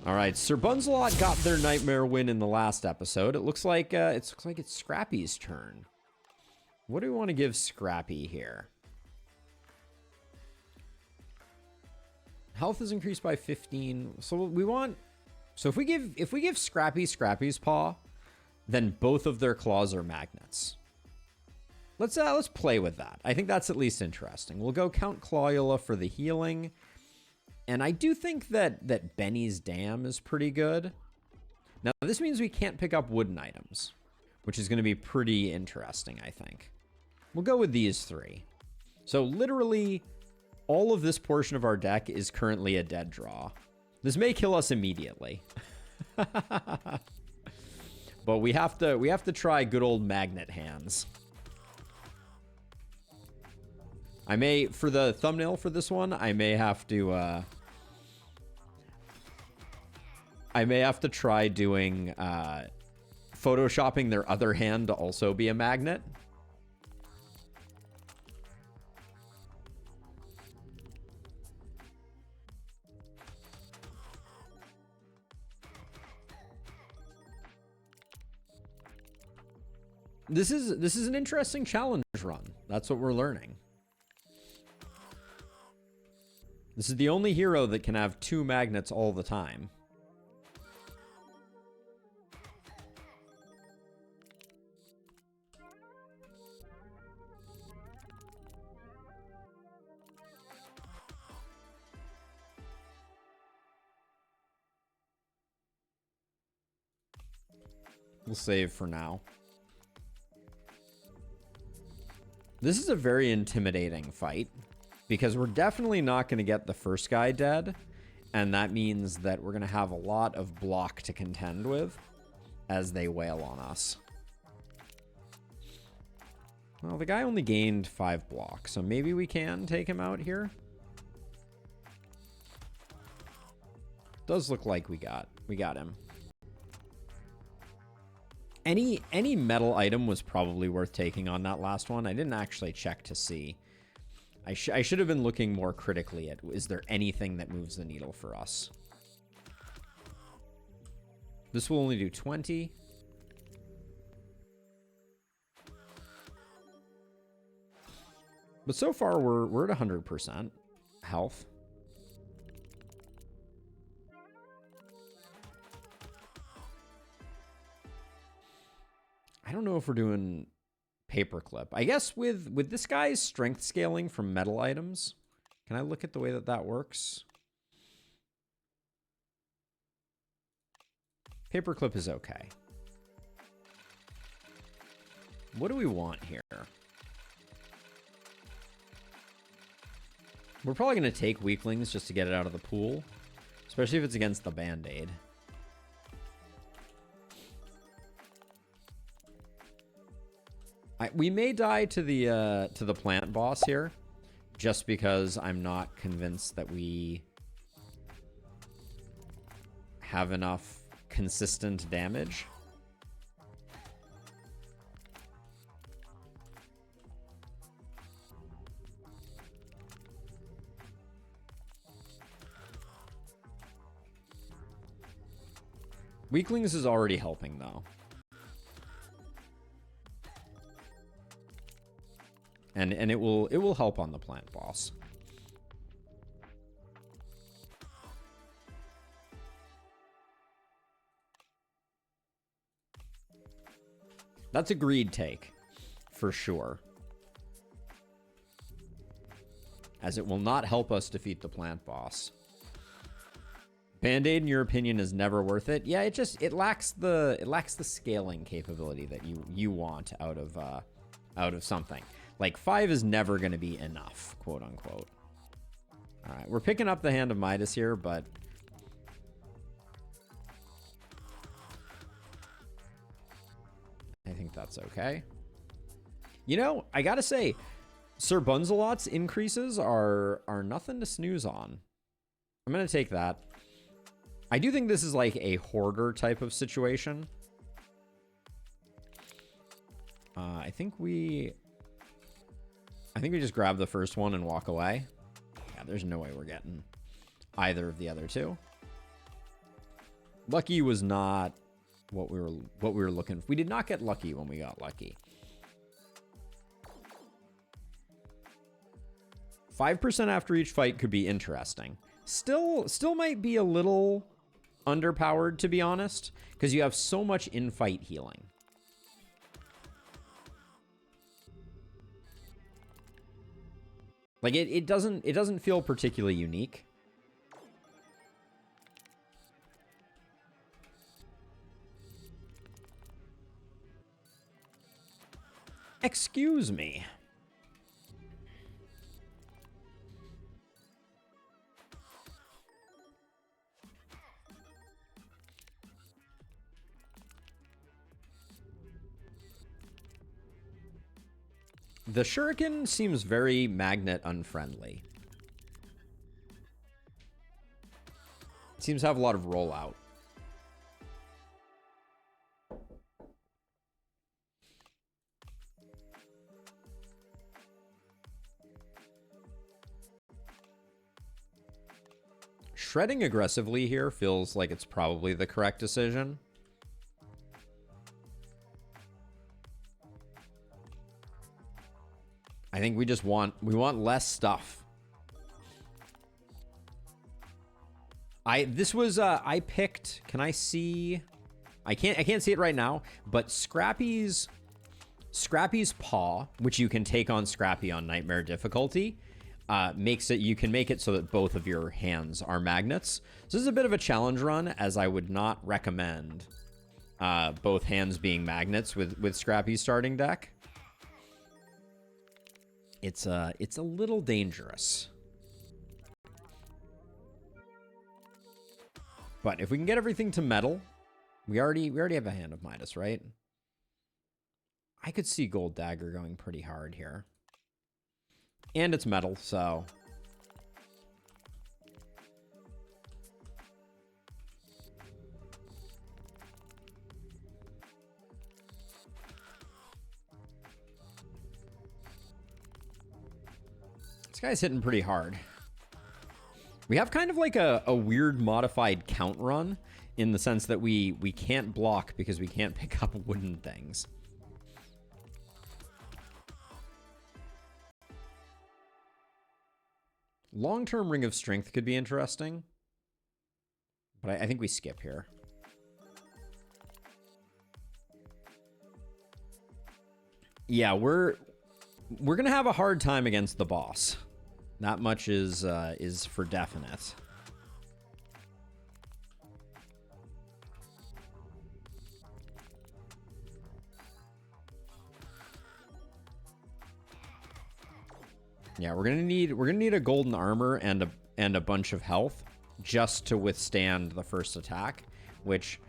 All right, Sir Bunzelot got their Nightmare win in the last episode. It looks like it's Scrappy's turn. What do we want to give Scrappy here? Health is increased by 15. So we want. So if we give Scrappy Scrappy's Paw, then both of their claws are magnets. Let's play with that. I think that's at least interesting. We'll go Count Clawler for the healing. And I do think that Benny's Dam is pretty good. Now, this means we can't pick up wooden items, which is going to be pretty interesting, I think. We'll go with these three. So literally, all of this portion of our deck is currently a dead draw. This may kill us immediately. But we have to try good old magnet hands. I may, for the thumbnail for this one, I may have to try doing photoshopping their other hand to also be a magnet. This is an interesting challenge run. That's what we're learning. This is the only hero that can have 2 magnets all the time. We'll save for now. This is a very intimidating fight because we're definitely not going to get the first guy dead, and that means that we're going to have a lot of block to contend with as they wail on us. Well, the guy only gained 5 blocks, so maybe we can take him out here. Does look like we got him. Any metal item was probably worth taking on that last one. I didn't actually check to see. I should have been looking more critically at, is there anything that moves the needle for us? This will only do 20. But so far we're at 100% health. I don't know if we're doing paperclip. I guess with this guy's strength scaling from metal items, can I look at the way that works? Paperclip is okay. What do we want here? We're probably going to take weaklings just to get it out of the pool, especially if it's against the Band-Aid. We may die to the plant boss here, just because I'm not convinced that we have enough consistent damage. Weaklings is already helping though. And it will help on the plant boss. That's a greed take, for sure. As it will not help us defeat the plant boss. Band-Aid, in your opinion, is never worth it. Yeah, it lacks the scaling capability that you want out of something. Like 5 is never going to be enough, quote unquote. All right, we're picking up the Hand of Midas here, but I think that's okay. You know, I gotta say, Sir Bunzelot's increases are nothing to snooze on. I'm gonna take that. I do think this is like a hoarder type of situation. I think we just grab the first one and walk away. Yeah, there's no way we're getting either of the other two. Lucky was not what we were looking for. We did not get lucky when we got lucky. 5% after each fight could be interesting. Still might be a little underpowered, to be honest, because you have so much in-fight healing. Like it doesn't feel particularly unique. Excuse me. The shuriken seems very magnet unfriendly. It seems to have a lot of rollout. Shredding aggressively here feels like it's probably the correct decision. I think we want less stuff. I picked, can I see? I can't see it right now, but Scrappy's paw, which you can take on Scrappy on nightmare difficulty, makes it, you can make it so that both of your hands are magnets. So this is a bit of a challenge run, as I would not recommend both hands being magnets with Scrappy's starting deck. It's a little dangerous. But if we can get everything to metal, we already have a Hand of Midas, right? I could see Gold Dagger going pretty hard here. And it's metal, so this guy's hitting pretty hard. We have kind of like a weird modified count run in the sense that we can't block because we can't pick up wooden things. Long-term Ring of Strength could be interesting, but I think we skip here. Yeah, we're gonna have a hard time against the boss. Not much is for definite. Yeah, we're gonna need a golden armor and a bunch of health just to withstand the first attack, which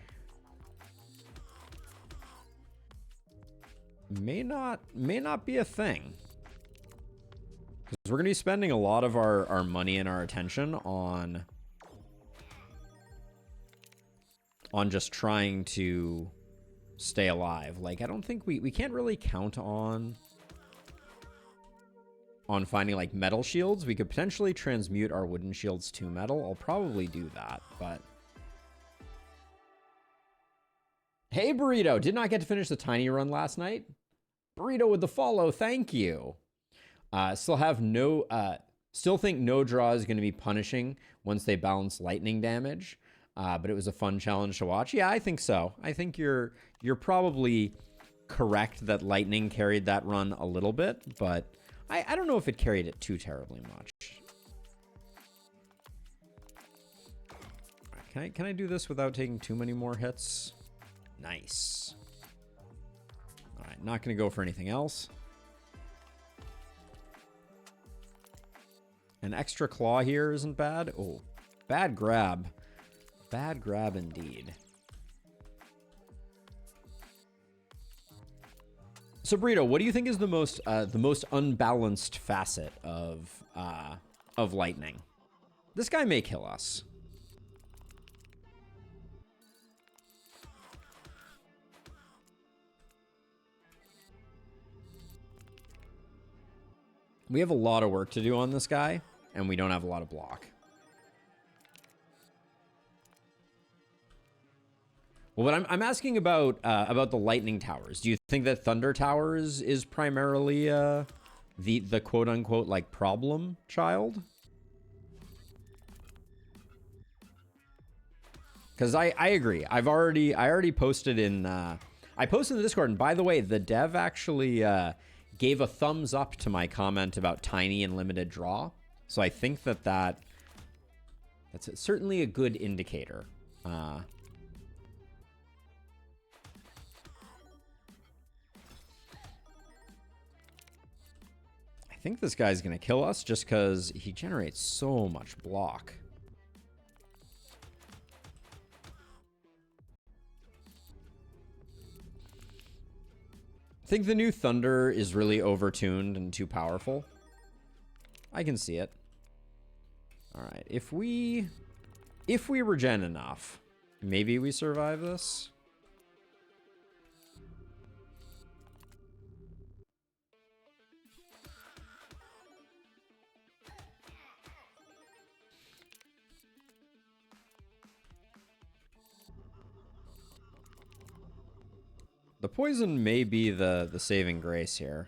may not be a thing. Because we're gonna be spending a lot of our money and our attention on just trying to stay alive. Like, I don't think we can't really count on finding like metal shields. We could potentially transmute our wooden shields to metal. I'll probably do that, but hey Burrito, did not get to finish the tiny run last night. Burrito with the follow, thank you. Still think no draw is going to be punishing once they balance lightning damage, but it was a fun challenge to watch. Yeah, I think so. I think you're probably correct that lightning carried that run a little bit, but I don't know if it carried it too terribly much. Can I do this without taking too many more hits? Nice. All right, not going to go for anything else. An extra claw here isn't bad. Oh, bad grab. Bad grab indeed. So Burrito, what do you think is the most unbalanced facet of lightning? This guy may kill us. We have a lot of work to do on this guy, and we don't have a lot of block. Well, what I'm asking about the lightning towers. Do you think that thunder towers is primarily the quote unquote like problem child? Because I agree. I already posted in I posted in the Discord, and by the way, the dev actually gave a thumbs up to my comment about tiny and limited draw. So I think that's certainly a good indicator. I think this guy's gonna kill us just because he generates so much block. I think the new Thunder is really overtuned and too powerful. I can see it. All right, if we regen enough, maybe we survive this. The poison may be the saving grace here.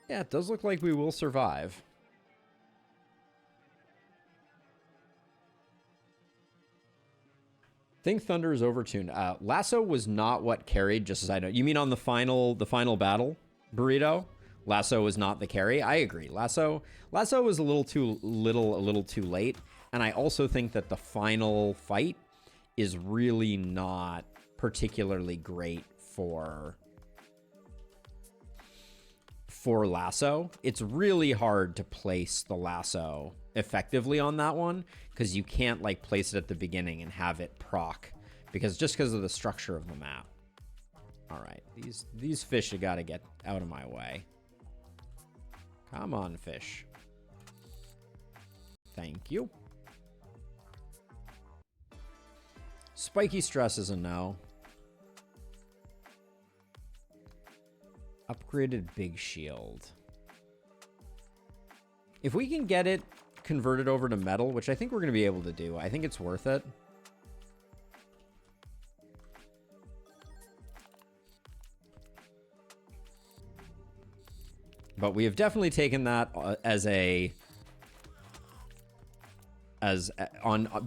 Yeah, it does look like we will survive. I think Thunder is overtuned. Lasso was not what carried, just as I know. You mean on the final battle, Burrito? Lasso was not the carry. I agree. Lasso was a little too late. And I also think that the final fight is really not particularly great for Lasso. It's really hard to place the Lasso effectively on that one because you can't like place it at the beginning and have it proc because of the structure of the map. All right, these fish have got to get out of my way. Come on, fish. Thank you. Spiky stress is a no. Upgraded big shield. If we can get it converted over to metal, which I think we're going to be able to do, I think it's worth it. But we have definitely taken that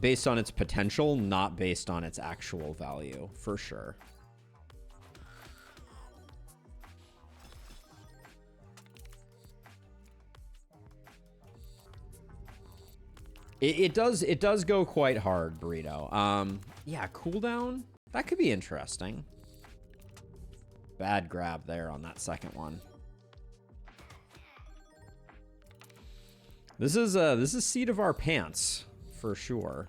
based on its potential, not based on its actual value, for sure. It does go quite hard, Burrito. Yeah, cooldown, that could be interesting. Bad grab there on that second one. This is seat of our pants for sure.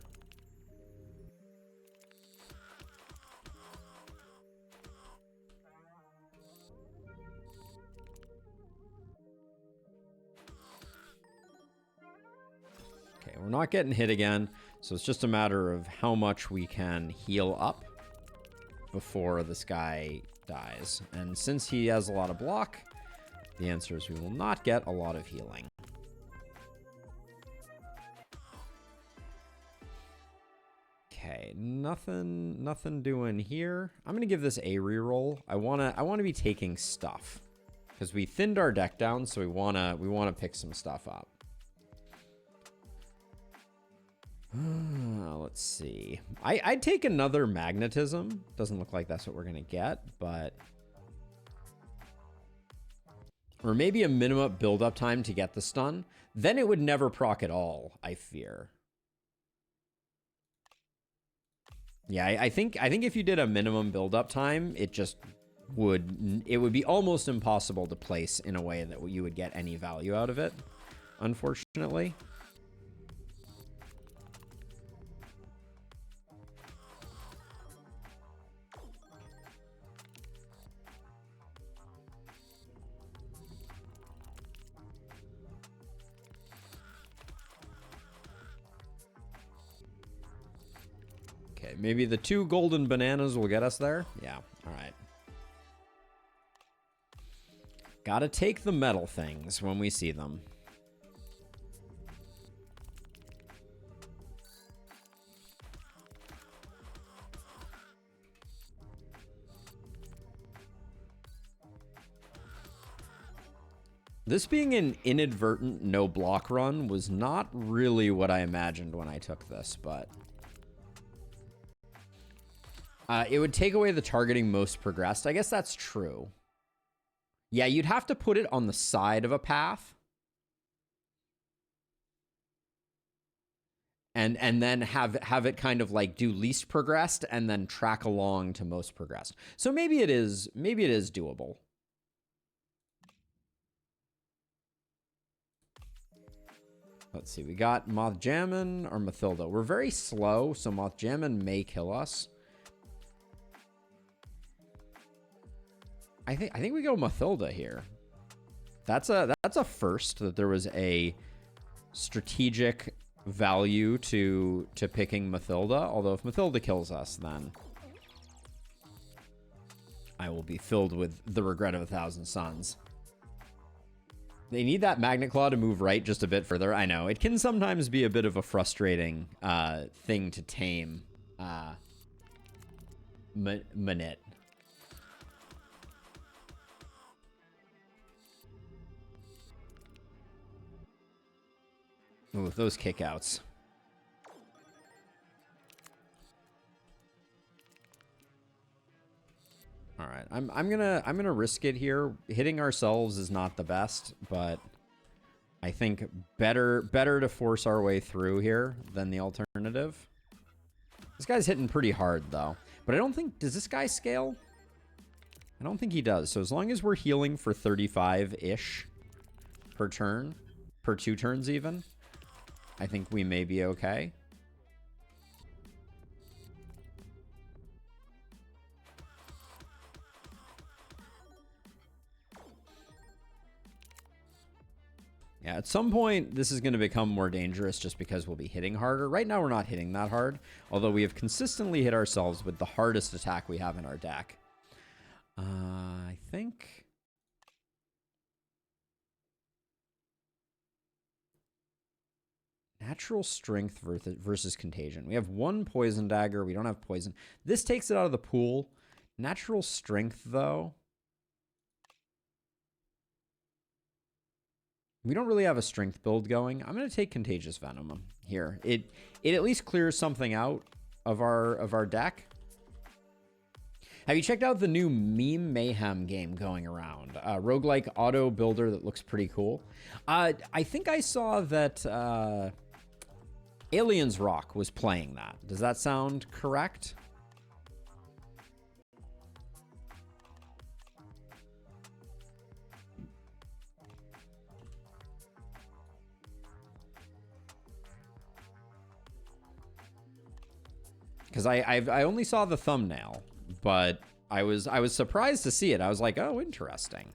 Okay, we're not getting hit again, so it's just a matter of how much we can heal up before this guy dies. And since he has a lot of block, the answer is we will not get a lot of healing. Okay, nothing doing here. I'm gonna give this a reroll. I wanna be taking stuff because we thinned our deck down, so we wanna pick some stuff up. Let's see. I'd take another magnetism. Doesn't look like that's what we're gonna get, but or maybe a minimum build-up time to get the stun. Then it would never proc at all, I fear. Yeah, I think if you did a minimum build-up time, it would be almost impossible to place in a way that you would get any value out of it, unfortunately. Okay, maybe the 2 golden bananas will get us there. Yeah, all right. Gotta take the metal things when we see them. This being an inadvertent no block run was not really what I imagined when I took this, but it would take away the targeting most progressed. I guess that's true. Yeah, you'd have to put it on the side of a path. And then have it kind of like do least progressed and then track along to most progressed. So maybe it is doable. Let's see, we got Moth Jammin or Mathilda. We're very slow, so Moth Jammin may kill us. I think we go Mathilda here. That's a first, that there was a strategic value to picking Mathilda. Although if Mathilda kills us, then I will be filled with the regret of 1,000 suns. They need that Magnet Claw to move right just a bit further. I know. It can sometimes be a bit of a frustrating thing to tame. Manit. Ooh, those kickouts. All right, I'm gonna risk it here. Hitting ourselves is not the best, but I think better to force our way through here than the alternative. This guy's hitting pretty hard though, but I don't think, does this guy scale? I don't think he does. So as long as we're healing for 35-ish per turn, per 2 turns even, I think we may be okay. Yeah, at some point, this is going to become more dangerous just because we'll be hitting harder. Right now, we're not hitting that hard, although we have consistently hit ourselves with the hardest attack we have in our deck. I think... Natural Strength versus Contagion. We have 1 Poison Dagger. We don't have Poison. This takes it out of the pool. Natural Strength, though... We don't really have a strength build going. I'm going to take Contagious Venom here. It at least clears something out of our deck. Have you checked out the new Meme Mayhem game going around? Roguelike auto builder that looks pretty cool. I think I saw that Aliens Rock was playing that. Does that sound correct? Because I only saw the thumbnail, but I was surprised to see it. I was like, oh, interesting.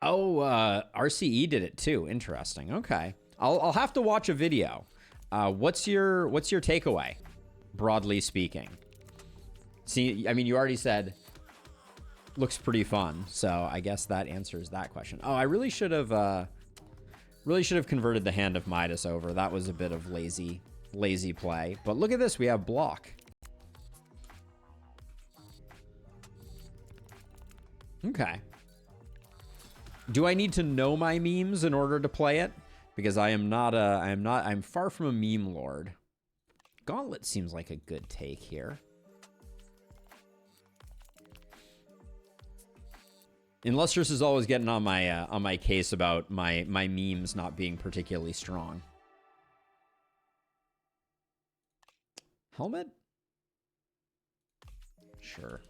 Oh, RCE did it too. Interesting. Okay, I'll have to watch a video. What's your takeaway, broadly speaking? See, I mean, you already said looks pretty fun, so I guess that answers that question. Oh, I really should have converted the Hand of Midas over. That was a bit of lazy play. But look at this, we have block. Okay. Do I need to know my memes in order to play it? Because I'm far from a meme lord. Gauntlet seems like a good take here. Illustrious is always getting on my case about my memes not being particularly strong. Helmet? Sure.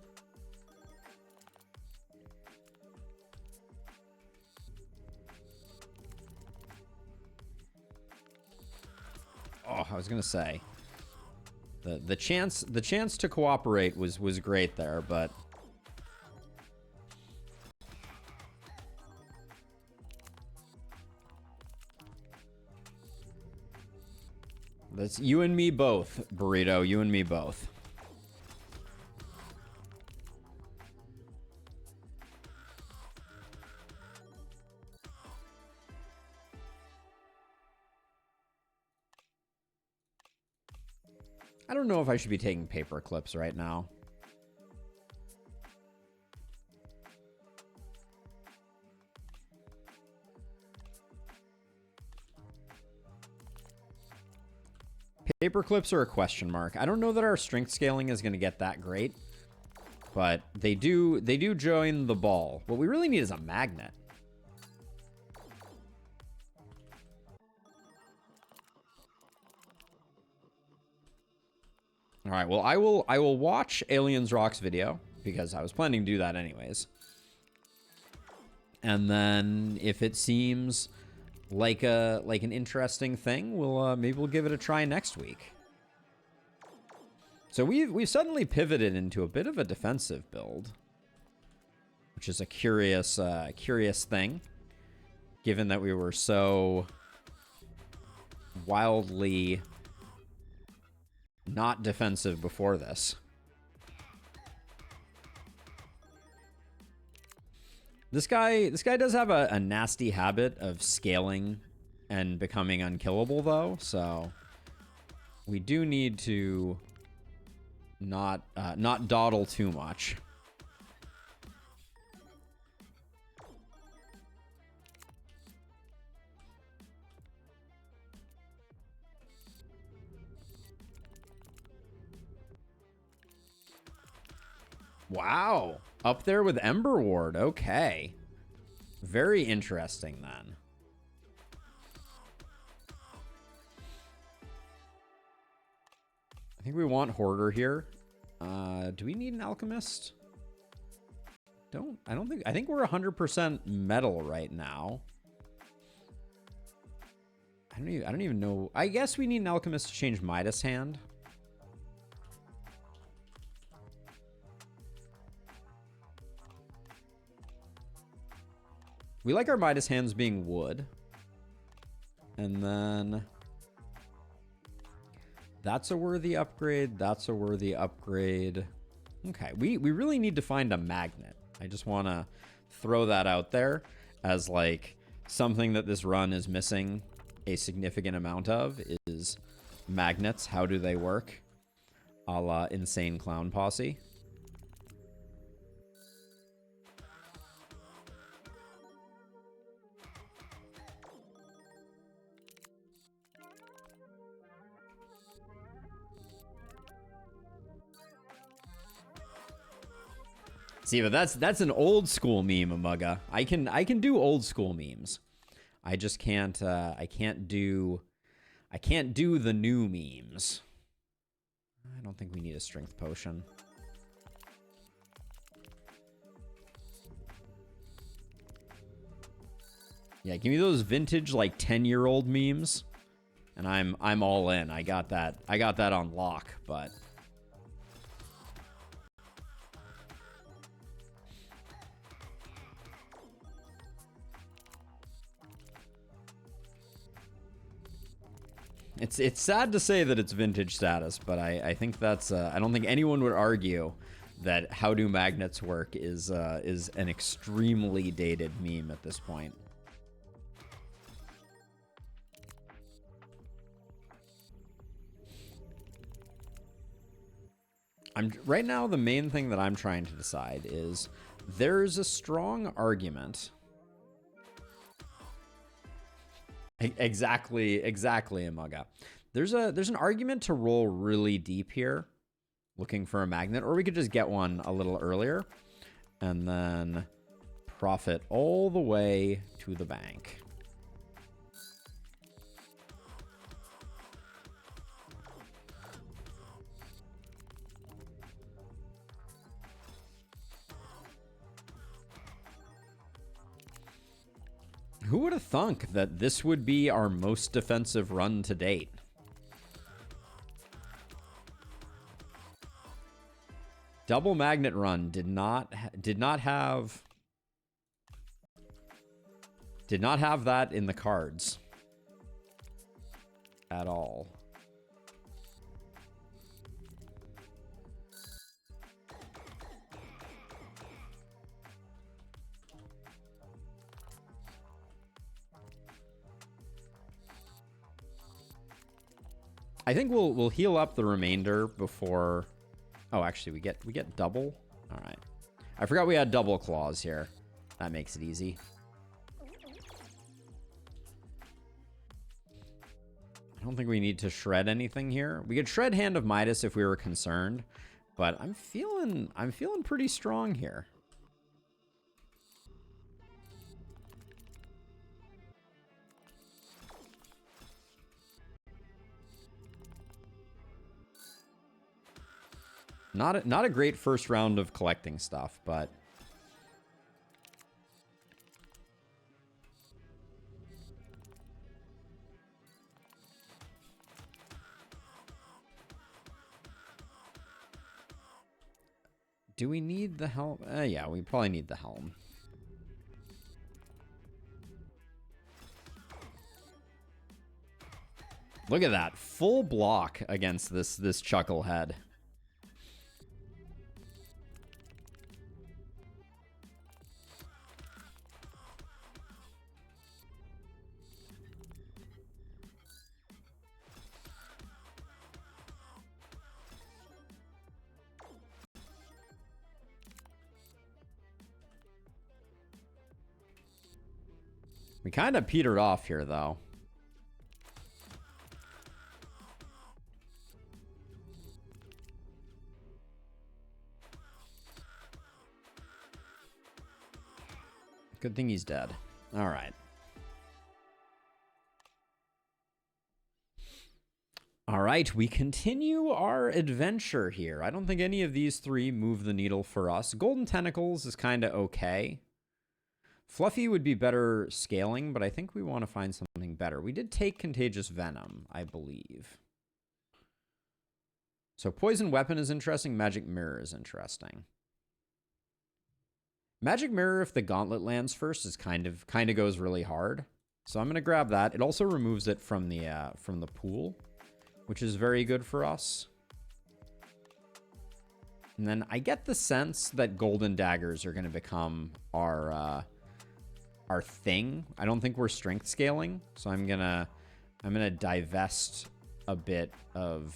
Oh, I was gonna say the chance to cooperate was great there, but that's you and me both, Burrito. You and me both. I don't know if I should be taking paper clips right now. Paper clips are a question mark. I don't know that our strength scaling is going to get that great, but they do join the ball. What we really need is a magnet. All right, well, I will watch Aliens Rocks video because I was planning to do that anyways. And then if it seems like an interesting thing, we'll maybe we'll give it a try next week. So we've suddenly pivoted into a bit of a defensive build, which is a curious thing, given that we were so wildly not defensive before this. This guy does have a nasty habit of scaling and becoming unkillable, though, so we do need to not dawdle too much. Wow. Up there with Emberward. Okay. Very interesting, then. I think we want Hoarder here. Do we need an Alchemist? I think we're 100% metal right now. I don't even know. I guess we need an Alchemist to change Midas Hand. We like our Midas hands being wood. And then that's a worthy upgrade. That's a worthy upgrade. Okay, we really need to find a magnet. I just want to throw that out there as like something that this run is missing a significant amount of is magnets. How do they work? A la Insane Clown Posse. See, but that's an old school meme, Amugga. I can do old school memes. I just can't I can't do the new memes. I don't think we need a strength potion. Yeah, give me those vintage like 10-year-old memes and I'm all in. I got that on lock, but It's sad to say that it's vintage status, but I think that's I don't think anyone would argue that how do magnets work is an extremely dated meme at this point. Right now the main thing that I'm trying to decide is there's a strong argument. Exactly, Amugga. There's an argument to roll really deep here, looking for a magnet, or we could just get one a little earlier, and then profit all the way to the bank. Who would have thunk that this would be our most defensive run to date? Double magnet run did not have that in the cards at all. I think we'll heal up the remainder before. Oh, actually, we get double. All right. I forgot we had double claws here. That makes it easy. I don't think we need to shred anything here. We could shred Hand of Midas if we were concerned, but I'm feeling pretty strong here. Not a great first round of collecting stuff, but do we need the helm? Yeah, we probably need the helm. Look at that. Full block against this chucklehead. We kind of petered off here, though. Good thing he's dead. All right. All right, we continue our adventure here. I don't think any of these three move the needle for us. Golden Tentacles is kind of okay. Fluffy would be better scaling, but I think we want to find something better. We did take Contagious Venom, I believe. So Poison Weapon is interesting. Magic Mirror is interesting. Magic Mirror, if the Gauntlet lands first, is kind of goes really hard. So I'm going to grab that. It also removes it from the pool, which is very good for us. And then I get the sense that Golden Daggers are going to become our thing. I don't think we're strength scaling, so I'm gonna divest a bit of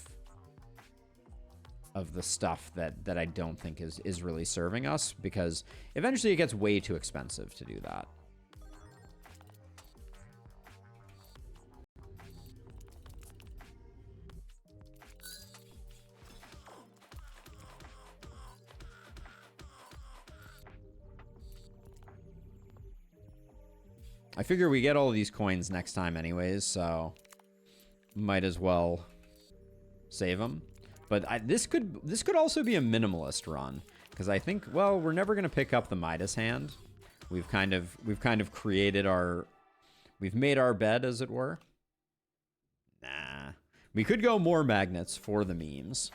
the stuff that I don't think is really serving us, because eventually it gets way too expensive to do that. I figure we get all of these coins next time anyways, so might as well save them. But this could also be a minimalist run, because I think, well, we're never going to pick up the Midas hand. We've kind of created we've made our bed, as it were. Nah. We could go more magnets for the memes.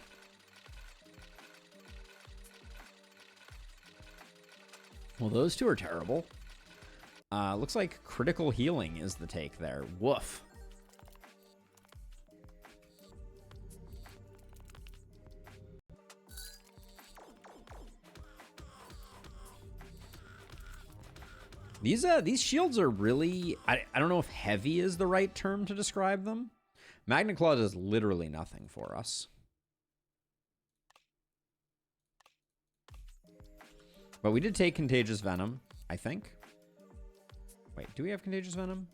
Well, those two are terrible. Looks like critical healing is the take there. Woof. These shields are really, I don't know if heavy is the right term to describe them. Magna Claw does literally nothing for us. But we did take Contagious Venom, I think. Wait, do we have Contagious Venom?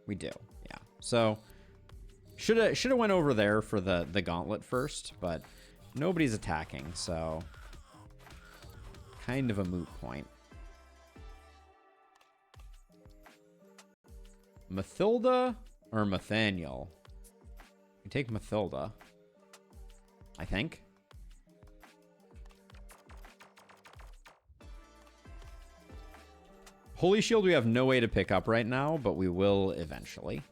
We do, yeah. So should have went over there for the gauntlet first, but nobody's attacking, so kind of a moot point. Mathilda or Nathaniel? We take Mathilda, I think. Holy Shield we have no way to pick up right now, but we will eventually.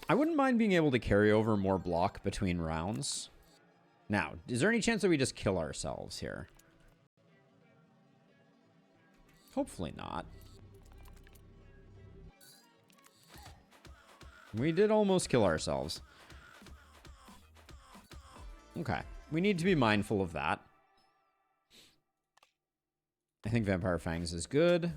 I wouldn't mind being able to carry over more block between rounds. Now, is there any chance that we just kill ourselves here? Hopefully not. We did almost kill ourselves. Okay. We need to be mindful of that. I think Vampire Fangs is good.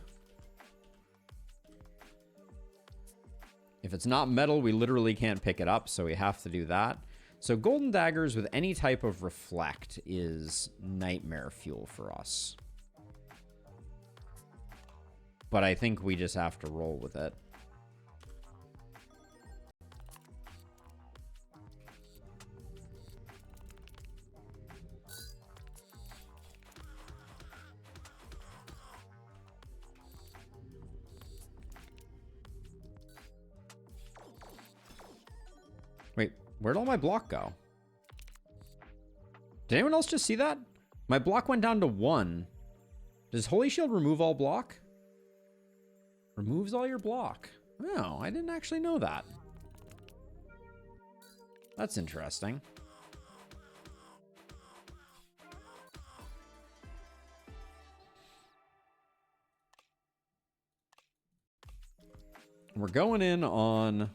If it's not metal, we literally can't pick it up, so we have to do that. So Golden Daggers with any type of reflect is nightmare fuel for us. But I think we just have to roll with it. Wait, where'd all my block go? Did anyone else just see that? My block went down to 1. Does Holy Shield remove all block? Removes all your block. Oh, I didn't actually know that. That's interesting. We're going in on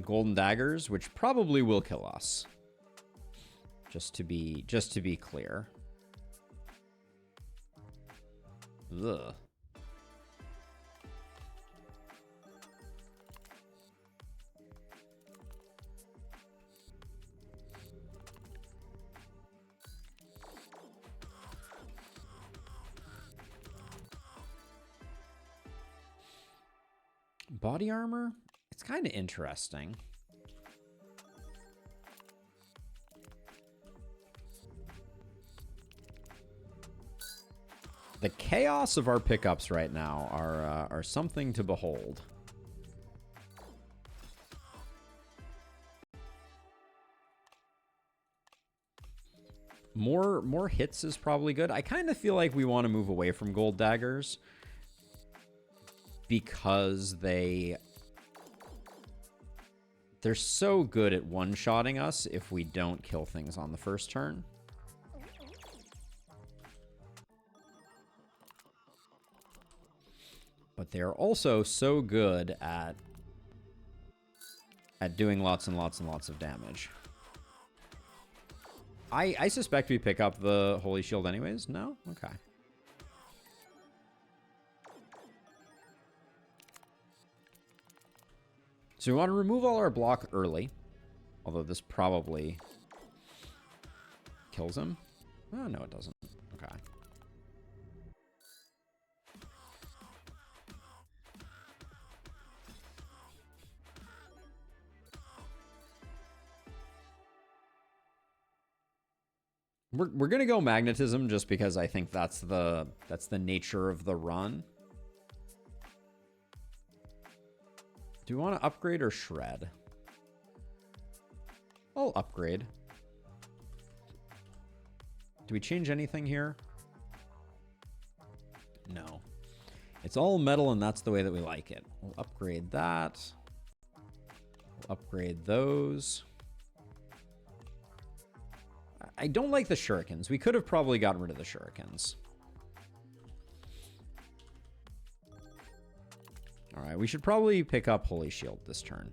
Golden Daggers, which probably will kill us. Just to be clear. Ugh. Body armor? It's kind of interesting. The chaos of our pickups right now are something to behold. More hits is probably good. I kind of feel like we want to move away from Gold Daggers because they're so good at one-shotting us if we don't kill things on the first turn. But they're also so good at doing lots and lots and lots of damage. I suspect we pick up the Holy Shield anyways. No? Okay. So we want to remove all our block early. Although this probably kills him. Oh, no, it doesn't. Okay. We're gonna go magnetism just because I think that's the nature of the run. Do we want to upgrade or shred? I'll upgrade. Do we change anything here? No. It's all metal and that's the way that we like it. We'll upgrade that. We'll upgrade those. I don't like the shurikens. We could have probably gotten rid of the shurikens. All right, we should probably pick up Holy Shield this turn.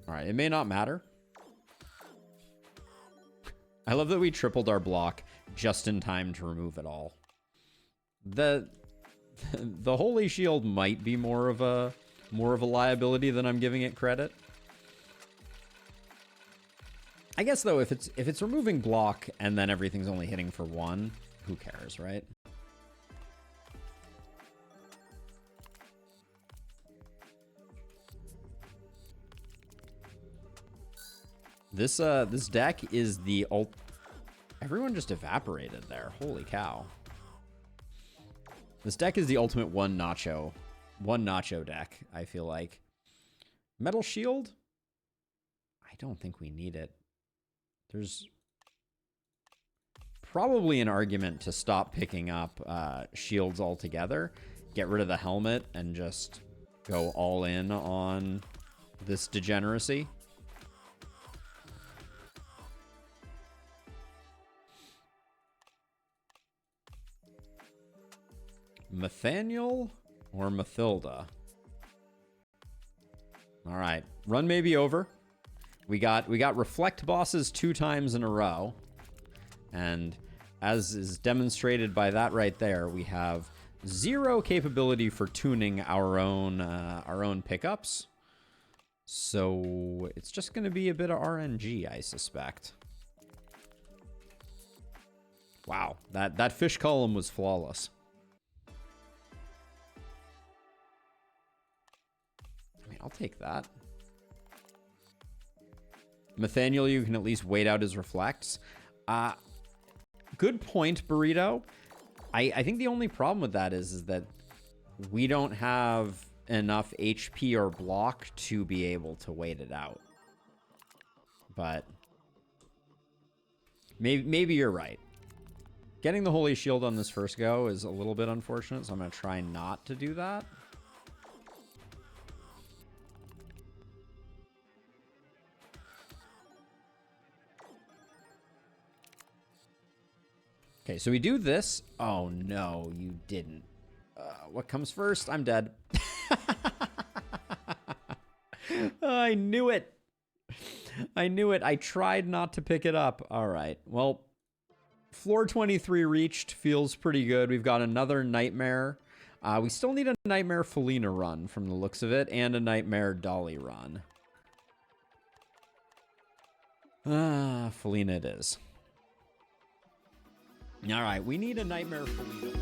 All right, it may not matter. I love that we tripled our block just in time to remove it all. The Holy Shield might be more of a liability than I'm giving it credit. I guess though, if it's removing block and then everything's only hitting for 1, who cares, right? This deck is the ult. Everyone just evaporated there. Holy cow. This deck is the ultimate one nacho deck, I feel like. Metal Shield? I don't think we need it. There's probably an argument to stop picking up shields altogether, get rid of the helmet, and just go all in on this degeneracy. Nathaniel or Mathilda? All right, run may be over. We got reflect bosses 2 times in a row, and as is demonstrated by that right there, we have 0 capability for tuning our own pickups. So it's just going to be a bit of RNG, I suspect. Wow, that fish column was flawless. I mean, I'll take that. Nathaniel, you can at least wait out his reflects. Good point, Burrito. I think the only problem with that is that we don't have enough HP or block to be able to wait it out. But maybe you're right. Getting the Holy Shield on this first go is a little bit unfortunate, so I'm going to try not to do that. Okay, so we do this. Oh, no, you didn't. What comes first? I'm dead. I knew it. I knew it. I tried not to pick it up. All right. Well, floor 23 reached. Feels pretty good. We've got another Nightmare. We still need a Nightmare Felina run from the looks of it, and a Nightmare Dolly run. Felina it is. All right, we need a Nightmare Felina.